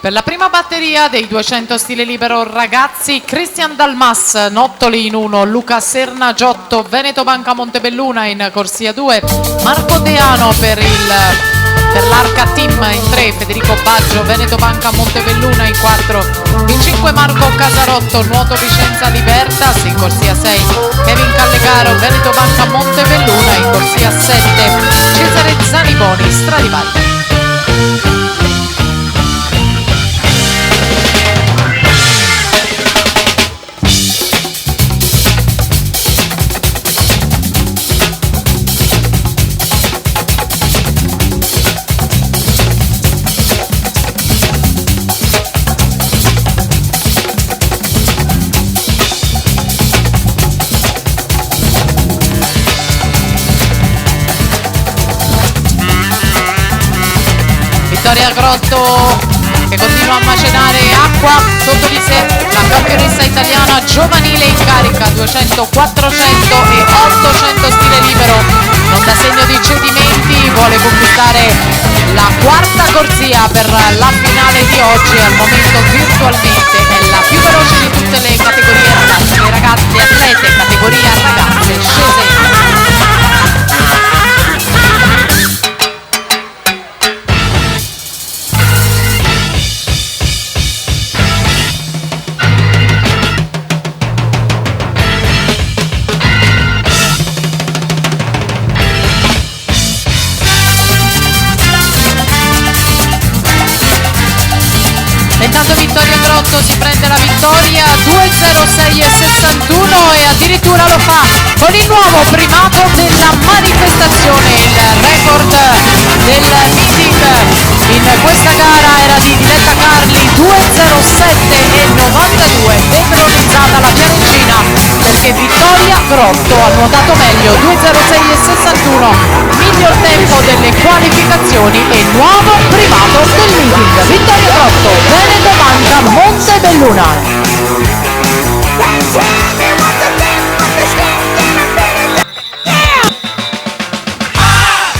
Per la prima batteria dei 200 stile libero ragazzi, Cristian Dalmas, Nottoli in 1, Luca Serna Giotto, Veneto Banca Montebelluna in corsia 2, Marco Deano per l'Arca Team in 3, Federico Baggio, Veneto Banca Montebelluna in 4, in 5 Marco Casarotto, Nuoto Vicenza Libertas in corsia 6, Kevin Callegaro, Veneto Banca Montebelluna in corsia 7, Cesare Zaniboni, Stradivari. Vittoria Grotto che continua a macerare acqua sotto di sé, la campionessa italiana giovanile in carica, 200, 400 e 800 stile libero, non dà segno di cedimenti, vuole conquistare la quarta corsia per la finale di oggi, al momento virtualmente è la più veloce di tutte le categorie ragazze, le ragazze atlete categoria ragazze scese. Intanto Vittoria Grotto si prende la vittoria, 2:06:61 e addirittura lo fa con il nuovo primato della manifestazione, il record del meeting in questa gara era di Diletta Carli, 2:07:92, detronizzata la Fiarencina perché Vittoria Grotto ha nuotato meglio, 2:06:61, miglior tempo delle qualificazioni e nuovo primato del meeting. Vittoria Grotto, Veneto Banca Montebelluna.